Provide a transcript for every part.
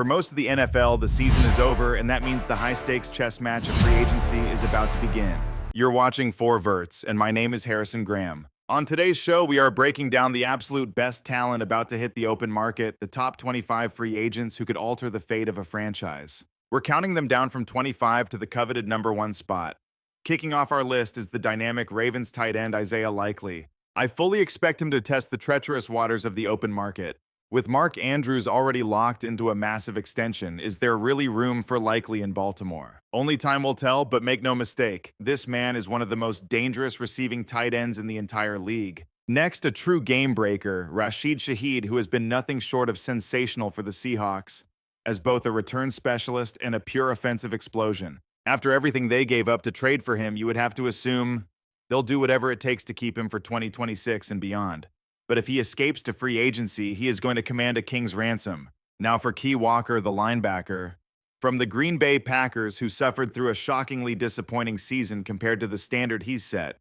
For most of the NFL, the season is over, and that means the high-stakes chess match of free agency is about to begin. You're watching For Verts, and my name is Harrison Graham. On today's show, we are breaking down the absolute best talent about to hit the open market, the top 25 free agents who could alter the fate of a franchise. We're counting them down from 25 to the coveted #1 spot. Kicking off our list is the dynamic Ravens tight end Isaiah Likely. I fully expect him to test the treacherous waters of the open market. With Mark Andrews already locked into a massive extension, is there really room for Likely in Baltimore? Only time will tell, but make no mistake, this man is one of the most dangerous receiving tight ends in the entire league. Next, a true game breaker, Rashid Shaheed, who has been nothing short of sensational for the Seahawks, as both a return specialist and a pure offensive explosion. After everything they gave up to trade for him, you would have to assume they'll do whatever it takes to keep him for 2026 and beyond. But if he escapes to free agency, he is going to command a king's ransom. Now for Key Walker, the linebacker. From the Green Bay Packers, who suffered through a shockingly disappointing season compared to the standard he's set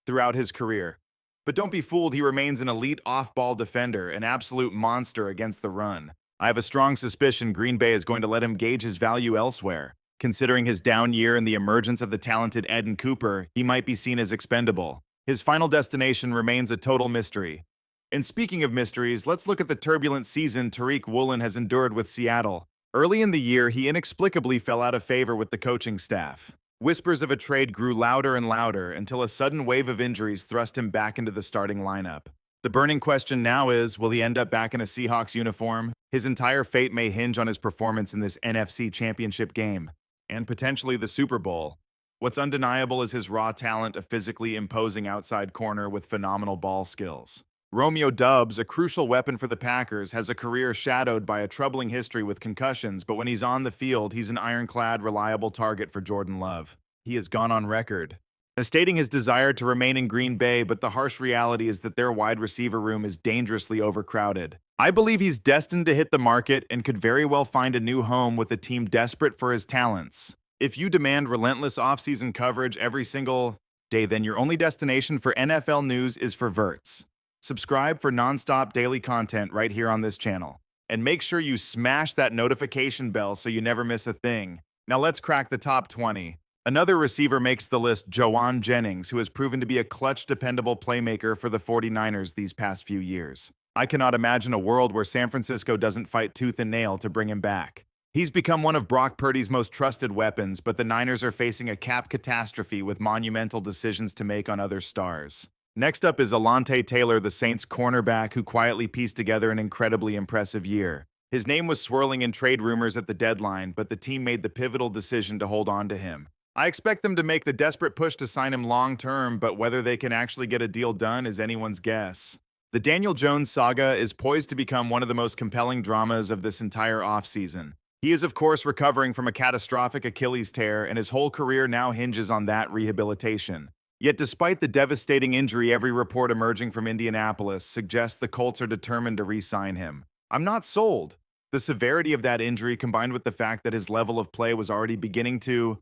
throughout his career. But don't be fooled, he remains an elite off-ball defender, an absolute monster against the run. I have a strong suspicion Green Bay is going to let him gauge his value elsewhere. Considering his down year and the emergence of the talented Eden Cooper, he might be seen as expendable. His final destination remains a total mystery. And speaking of mysteries, let's look at the turbulent season Tariq Woolen has endured with Seattle. Early in the year, he inexplicably fell out of favor with the coaching staff. Whispers of a trade grew louder and louder until a sudden wave of injuries thrust him back into the starting lineup. The burning question now is, will he end up back in a Seahawks uniform? His entire fate may hinge on his performance in this NFC Championship game, and potentially the Super Bowl. What's undeniable is his raw talent, a physically imposing outside corner with phenomenal ball skills. Romeo Doubs, a crucial weapon for the Packers, has a career shadowed by a troubling history with concussions, but when he's on the field, he's an ironclad, reliable target for Jordan Love. He has gone on record as stating his desire to remain in Green Bay, but the harsh reality is that their wide receiver room is dangerously overcrowded. I believe he's destined to hit the market and could very well find a new home with a team desperate for his talents. If you demand relentless offseason coverage every single day, then your only destination for NFL news is For Verts. Subscribe for non-stop daily content right here on this channel. And make sure you smash that notification bell so you never miss a thing. Now let's crack the top 20. Another receiver makes the list, Joanne Jennings, who has proven to be a clutch, dependable playmaker for the 49ers these past few years. I cannot imagine a world where San Francisco doesn't fight tooth and nail to bring him back. He's become one of Brock Purdy's most trusted weapons, but the Niners are facing a cap catastrophe with monumental decisions to make on other stars. Next up is Alontae Taylor, the Saints cornerback who quietly pieced together an incredibly impressive year. His name was swirling in trade rumors at the deadline, but the team made the pivotal decision to hold on to him. I expect them to make the desperate push to sign him long-term, but whether they can actually get a deal done is anyone's guess. The Daniel Jones saga is poised to become one of the most compelling dramas of this entire offseason. He is, of course, recovering from a catastrophic Achilles tear, and his whole career now hinges on that rehabilitation. Yet despite the devastating injury, every report emerging from Indianapolis suggests the Colts are determined to re-sign him. I'm not sold. The severity of that injury, combined with the fact that his level of play was already beginning to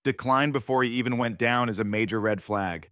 decline before he even went down, is a major red flag.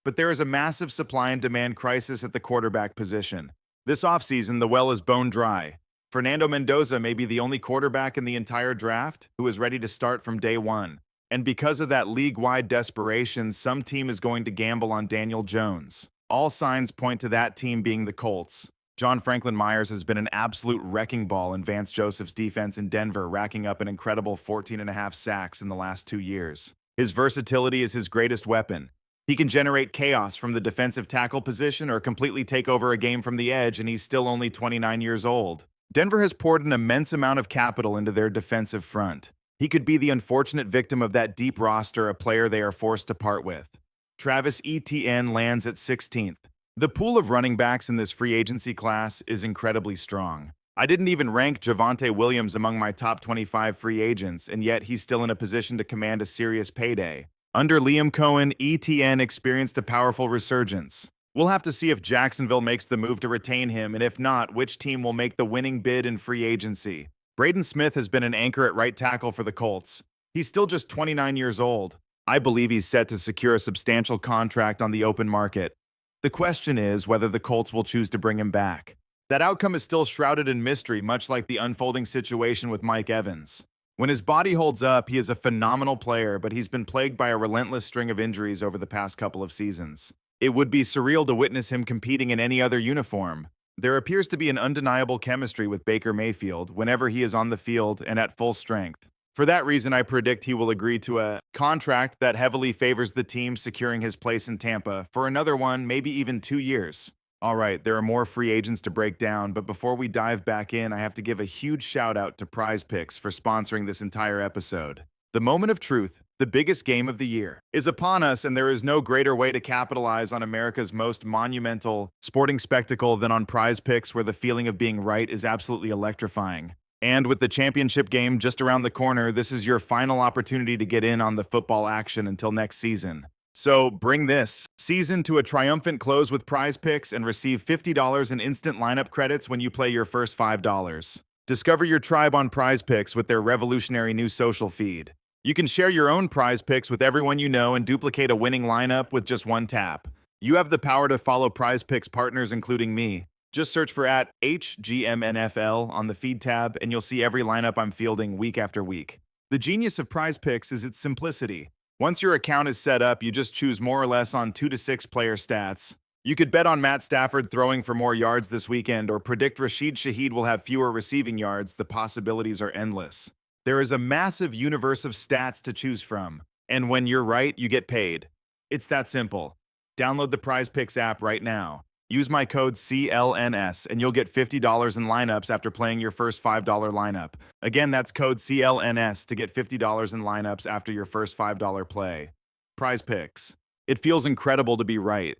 But there is a massive supply and demand crisis at the quarterback position. This offseason, the well is bone dry. Fernando Mendoza may be the only quarterback in the entire draft who is ready to start from day one. And because of that league-wide desperation, some team is going to gamble on Daniel Jones. All signs point to that team being the Colts. John Franklin Myers has been an absolute wrecking ball in Vance Joseph's defense in Denver, racking up an incredible 14.5 sacks in the last 2 years. His versatility is his greatest weapon. He can generate chaos from the defensive tackle position or completely take over a game from the edge, and he's still only 29 years old. Denver has poured an immense amount of capital into their defensive front. He could be the unfortunate victim of that deep roster, a player they are forced to part with. Travis Etienne lands at 16th. The pool of running backs in this free agency class is incredibly strong. I didn't even rank Javonte Williams among my top 25 free agents, and yet he's still in a position to command a serious payday. Under Liam Cohen, Etienne experienced a powerful resurgence. We'll have to see if Jacksonville makes the move to retain him, and if not, which team will make the winning bid in free agency. Braden Smith has been an anchor at right tackle for the Colts. He's still just 29 years old. I believe he's set to secure a substantial contract on the open market. The question is whether the Colts will choose to bring him back. That outcome is still shrouded in mystery, much like the unfolding situation with Mike Evans. When his body holds up, he is a phenomenal player, but he's been plagued by a relentless string of injuries over the past couple of seasons. It would be surreal to witness him competing in any other uniform. There appears to be an undeniable chemistry with Baker Mayfield whenever he is on the field and at full strength. For that reason, I predict he will agree to a contract that heavily favors the team securing his place in Tampa for another one, maybe even 2 years. All right, there are more free agents to break down, but before we dive back in, I have to give a huge shout out to Prize Picks for sponsoring this entire episode. The moment of truth, the biggest game of the year, is upon us, and there is no greater way to capitalize on America's most monumental sporting spectacle than on Prize Picks, where the feeling of being right is absolutely electrifying. And with the championship game just around the corner, this is your final opportunity to get in on the football action until next season. So bring this season to a triumphant close with Prize Picks and receive $50 in instant lineup credits when you play your first $5. Discover your tribe on Prize Picks with their revolutionary new social feed. You can share your own Prize Picks with everyone you know and duplicate a winning lineup with just one tap. You have the power to follow Prize Picks partners, including me. Just search for @HGMNFL on the feed tab, and you'll see every lineup I'm fielding week after week. The genius of Prize Picks is its simplicity. Once your account is set up, you just choose more or less on 2 to 6 player stats. You could bet on Matt Stafford throwing for more yards this weekend or predict Rashid Shaheed will have fewer receiving yards. The possibilities are endless. There is a massive universe of stats to choose from, and when you're right, you get paid. It's that simple. Download the Prize Picks app right now. Use my code CLNS and you'll get $50 in lineups after playing your first $5 lineup. Again, that's code CLNS to get $50 in lineups after your first $5 play. Prize Picks. It feels incredible to be right.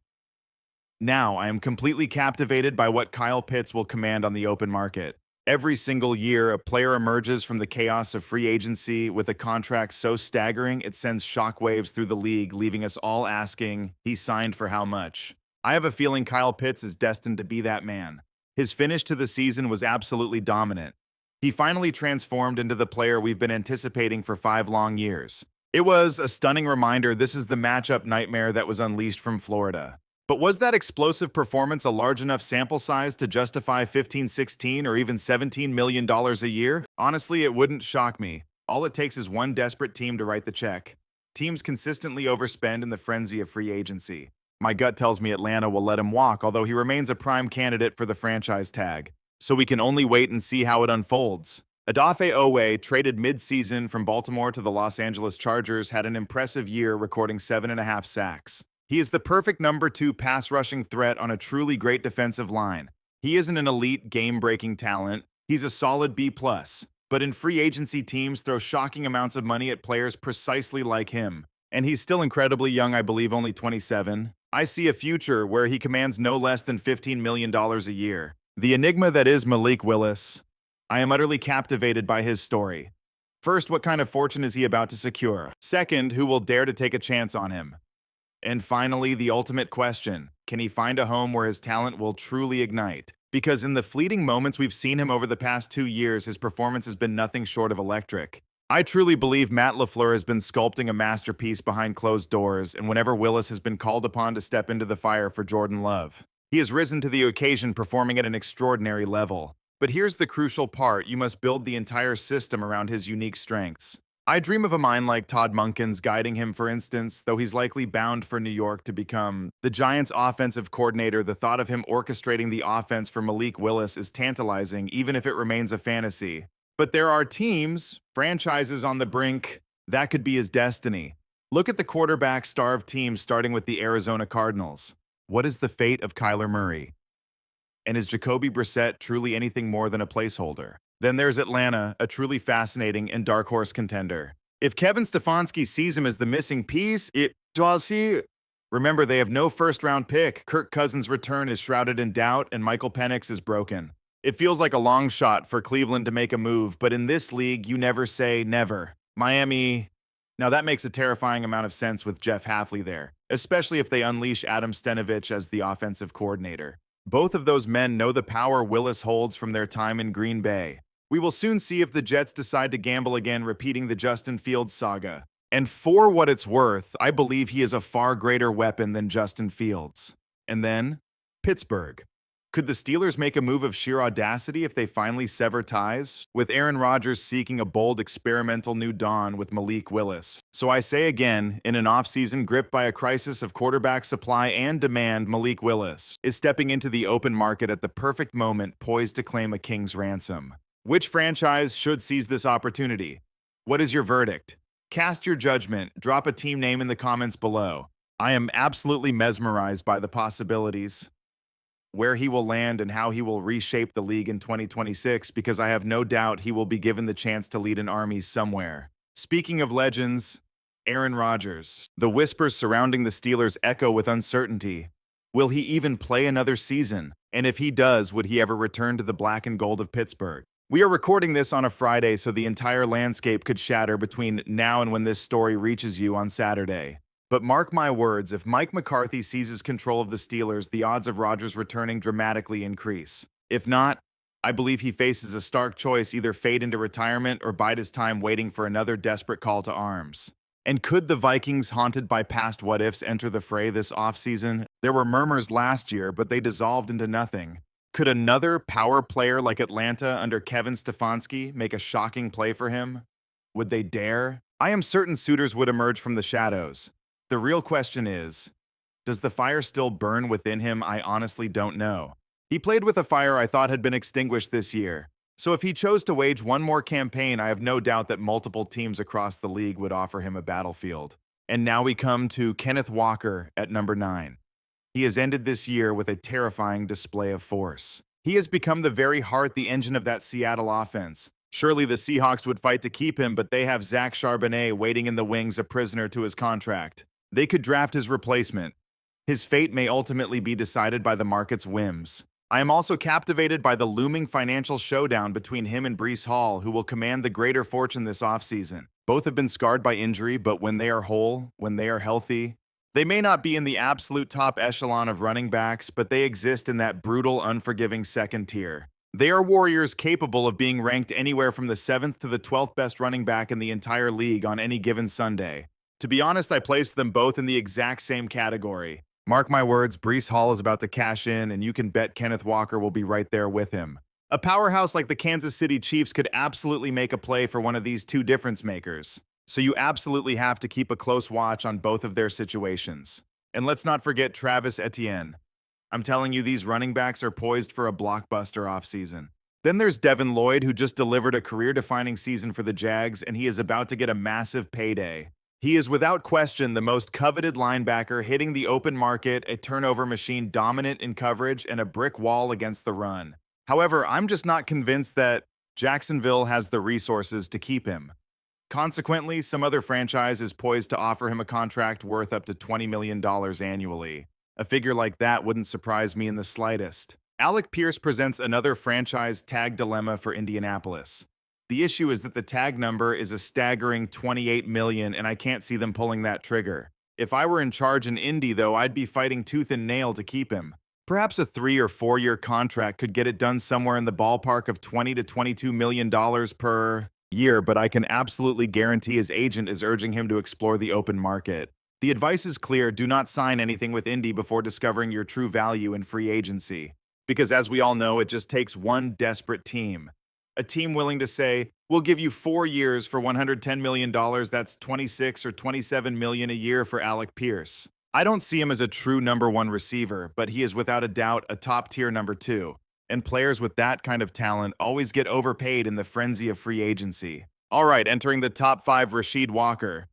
Now, I am completely captivated by what Kyle Pitts will command on the open market. Every single year, a player emerges from the chaos of free agency with a contract so staggering it sends shockwaves through the league, leaving us all asking, he signed for how much? I have a feeling Kyle Pitts is destined to be that man. His finish to the season was absolutely dominant. He finally transformed into the player we've been anticipating for 5 long years. It was a stunning reminder this is the matchup nightmare that was unleashed from Florida. But was that explosive performance a large enough sample size to justify $15, $16, or even $17 million a year? Honestly, it wouldn't shock me. All it takes is one desperate team to write the check. Teams consistently overspend in the frenzy of free agency. My gut tells me Atlanta will let him walk, although he remains a prime candidate for the franchise tag. So we can only wait and see how it unfolds. Odafe Oweh, traded mid-season from Baltimore to the Los Angeles Chargers, had an impressive year, recording 7.5 sacks. He is the perfect number 2 pass-rushing threat on a truly great defensive line. He isn't an elite game-breaking talent. He's a solid B+. But in free agency, teams throw shocking amounts of money at players precisely like him. And he's still incredibly young, I believe only 27. I see a future where he commands no less than $15 million a year. The enigma that is Malik Willis. I am utterly captivated by his story. First, what kind of fortune is he about to secure? Second, who will dare to take a chance on him? And finally, the ultimate question, can he find a home where his talent will truly ignite? Because in the fleeting moments we've seen him over the past 2 years, his performance has been nothing short of electric. I truly believe Matt LaFleur has been sculpting a masterpiece behind closed doors, and whenever Willis has been called upon to step into the fire for Jordan Love, he has risen to the occasion, performing at an extraordinary level. But here's the crucial part, you must build the entire system around his unique strengths. I dream of a mind like Todd Monken's guiding him, for instance, though he's likely bound for New York to become the Giants' offensive coordinator. The thought of him orchestrating the offense for Malik Willis is tantalizing, even if it remains a fantasy. But there are teams, franchises on the brink, that could be his destiny. Look at the quarterback-starved teams, starting with the Arizona Cardinals. What is the fate of Kyler Murray? And is Jacoby Brissett truly anything more than a placeholder? Then there's Atlanta, a truly fascinating and dark horse contender. If Kevin Stefanski sees him as the missing piece, does he? Remember, they have no first-round pick. Kirk Cousins' return is shrouded in doubt, and Michael Penix is broken. It feels like a long shot for Cleveland to make a move, but in this league, you never say never. Miami. Now that makes a terrifying amount of sense with Jeff Hafley there, especially if they unleash Adam Stenavich as the offensive coordinator. Both of those men know the power Willis holds from their time in Green Bay. We will soon see if the Jets decide to gamble again, repeating the Justin Fields saga. And for what it's worth, I believe he is a far greater weapon than Justin Fields. And then, Pittsburgh. Could the Steelers make a move of sheer audacity if they finally sever ties? With Aaron Rodgers seeking a bold experimental new dawn with Malik Willis. So I say again, in an offseason gripped by a crisis of quarterback supply and demand, Malik Willis is stepping into the open market at the perfect moment, poised to claim a king's ransom. Which franchise should seize this opportunity? What is your verdict? Cast your judgment, drop a team name in the comments below. I am absolutely mesmerized by the possibilities, where he will land and how he will reshape the league in 2026, because I have no doubt he will be given the chance to lead an army somewhere. Speaking of legends, Aaron Rodgers. The whispers surrounding the Steelers echo with uncertainty. Will he even play another season? And if he does, would he ever return to the black and gold of Pittsburgh? We are recording this on a Friday, so the entire landscape could shatter between now and when this story reaches you on Saturday. But mark my words, if Mike McCarthy seizes control of the Steelers, the odds of Rodgers returning dramatically increase. If not, I believe he faces a stark choice: either fade into retirement or bide his time waiting for another desperate call to arms. And could the Vikings, haunted by past what-ifs, enter the fray this offseason? There were murmurs last year, but they dissolved into nothing. Could another power player like Atlanta under Kevin Stefanski make a shocking play for him? Would they dare? I am certain suitors would emerge from the shadows. The real question is, does the fire still burn within him? I honestly don't know. He played with a fire I thought had been extinguished this year. So if he chose to wage one more campaign, I have no doubt that multiple teams across the league would offer him a battlefield. And now we come to Kenneth Walker at number 9. He has ended this year with a terrifying display of force. He has become the very heart, the engine of that Seattle offense. Surely the Seahawks would fight to keep him, but they have Zach Charbonnet waiting in the wings, a prisoner to his contract. They could draft his replacement. His fate may ultimately be decided by the market's whims. I am also captivated by the looming financial showdown between him and Breece Hall, who will command the greater fortune this offseason. Both have been scarred by injury, but when they are whole, when they are healthy, they may not be in the absolute top echelon of running backs, but they exist in that brutal, unforgiving second tier. They are warriors capable of being ranked anywhere from the 7th to the 12th best running back in the entire league on any given Sunday. To be honest, I placed them both in the exact same category. Mark my words, Breece Hall is about to cash in, and you can bet Kenneth Walker will be right there with him. A powerhouse like the Kansas City Chiefs could absolutely make a play for one of these two difference makers. So you absolutely have to keep a close watch on both of their situations. And let's not forget Travis Etienne. I'm telling you, these running backs are poised for a blockbuster offseason. Then there's Devin Lloyd, who just delivered a career-defining season for the Jags, and he is about to get a massive payday. He is without question the most coveted linebacker, hitting the open market, a turnover machine, dominant in coverage, and a brick wall against the run. However, I'm just not convinced that Jacksonville has the resources to keep him. Consequently, some other franchise is poised to offer him a contract worth up to $20 million annually. A figure like that wouldn't surprise me in the slightest. Alec Pierce presents another franchise tag dilemma for Indianapolis. The issue is that the tag number is a staggering $28 million, and I can't see them pulling that trigger. If I were in charge in Indy, though, I'd be fighting tooth and nail to keep him. Perhaps a 3- or 4-year contract could get it done somewhere in the ballpark of $20 to $22 million per year, but I can absolutely guarantee his agent is urging him to explore the open market. The advice is clear: do not sign anything with Indy before discovering your true value in free agency. Because as we all know, it just takes one desperate team. A team willing to say, we'll give you 4 years for $110 million, that's $26 or $27 million a year for Alec Pierce. I don't see him as a true number 1 receiver, but he is without a doubt a top-tier number 2. And players with that kind of talent always get overpaid in the frenzy of free agency. All right, entering the top 5, Rasheed Walker.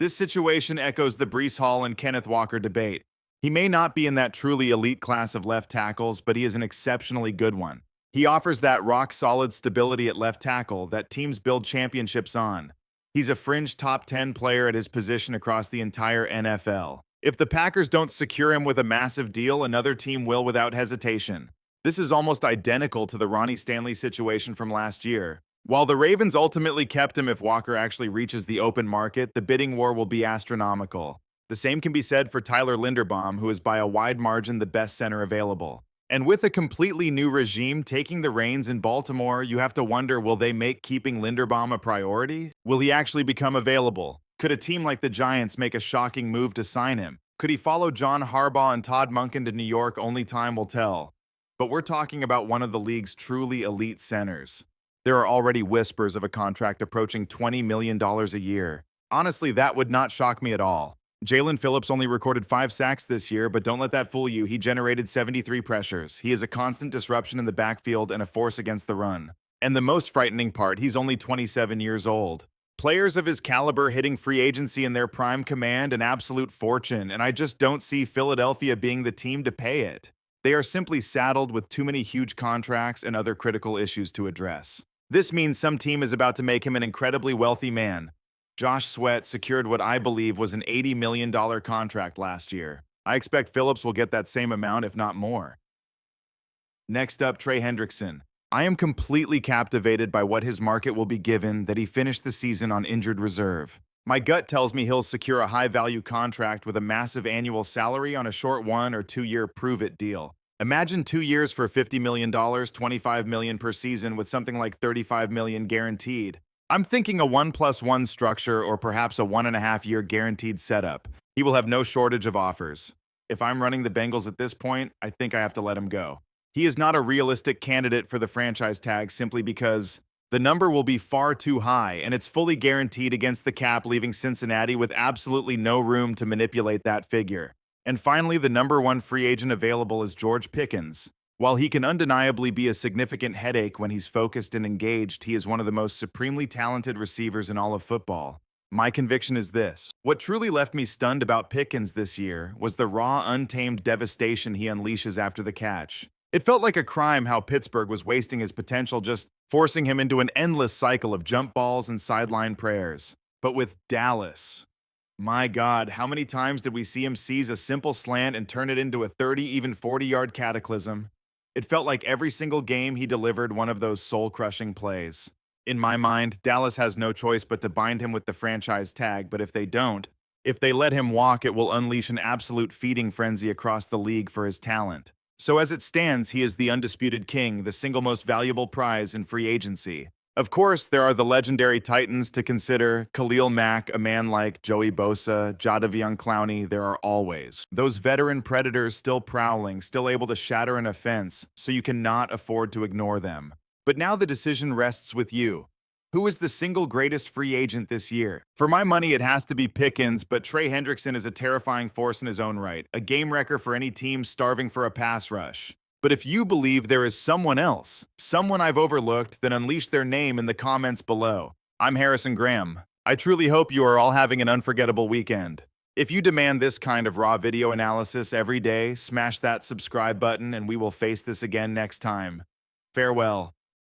This situation echoes the Breece Hall and Kenneth Walker debate. He may not be in that truly elite class of left tackles, but he is an exceptionally good one. He offers that rock-solid stability at left tackle that teams build championships on. He's a fringe top 10 player at his position across the entire NFL. If the Packers don't secure him with a massive deal, another team will without hesitation. This is almost identical to the Ronnie Stanley situation from last year. While the Ravens ultimately kept him, if Walker actually reaches the open market, the bidding war will be astronomical. The same can be said for Tyler Linderbaum, who is by a wide margin the best center available. And with a completely new regime taking the reins in Baltimore, you have to wonder, will they make keeping Linderbaum a priority? Will he actually become available? Could a team like the Giants make a shocking move to sign him? Could he follow John Harbaugh and Todd Monken to New York? Only time will tell. but we're talking about one of the league's truly elite centers. There are already whispers of a contract approaching $20 million a year. Honestly, that would not shock me at all. Jalen Phillips only recorded 5 sacks this year, but don't let that fool you. He generated 73 pressures. He is a constant disruption in the backfield and a force against the run. And the most frightening part, he's only 27 years old. Players of his caliber hitting free agency in their prime command an absolute fortune, and I just don't see Philadelphia being the team to pay it. They are simply saddled with too many huge contracts and other critical issues to address. This means some team is about to make him an incredibly wealthy man. Josh Sweat secured what I believe was an $80 million contract last year. I expect Phillips will get that same amount, if not more. Next up, Trey Hendrickson. I am completely captivated by what his market will be given that he finished the season on injured reserve. My gut tells me he'll secure a high-value contract with a massive annual salary on a short 1 or 2 year prove-it deal. Imagine 2 years for $50 million, $25 million per season with something like $35 million guaranteed. I'm thinking a 1+1 structure or perhaps a 1.5-year guaranteed setup. He will have no shortage of offers. If I'm running the Bengals at this point, I think I have to let him go. He is not a realistic candidate for the franchise tag simply because the number will be far too high and it's fully guaranteed against the cap, leaving Cincinnati with absolutely no room to manipulate that figure. And finally, the number 1 free agent available is George Pickens. While he can undeniably be a significant headache when he's focused and engaged, he is one of the most supremely talented receivers in all of football. My conviction is this. What truly left me stunned about Pickens this year was the raw, untamed devastation he unleashes after the catch. It felt like a crime how Pittsburgh was wasting his potential, just forcing him into an endless cycle of jump balls and sideline prayers. But with Dallas, my God, how many times did we see him seize a simple slant and turn it into a 30, even 40-yard cataclysm? It felt like every single game he delivered one of those soul-crushing plays. In my mind, Dallas has no choice but to bind him with the franchise tag, but if they don't, if they let him walk, it will unleash an absolute feeding frenzy across the league for his talent. So as it stands, he is the undisputed king, the single most valuable prize in free agency. Of course, there are the legendary Titans to consider, Khalil Mack, a man like Joey Bosa, Jadavion Clowney, there are always those veteran predators still prowling, still able to shatter an offense, so you cannot afford to ignore them. But now the decision rests with you. Who is the single greatest free agent this year? For my money, it has to be Pickens, but Trey Hendrickson is a terrifying force in his own right, a game wrecker for any team starving for a pass rush. But if you believe there is someone else, someone I've overlooked, then unleash their name in the comments below. I'm Harrison Graham. I truly hope you are all having an unforgettable weekend. If you demand this kind of raw video analysis every day, smash that subscribe button and we will face this again next time. Farewell.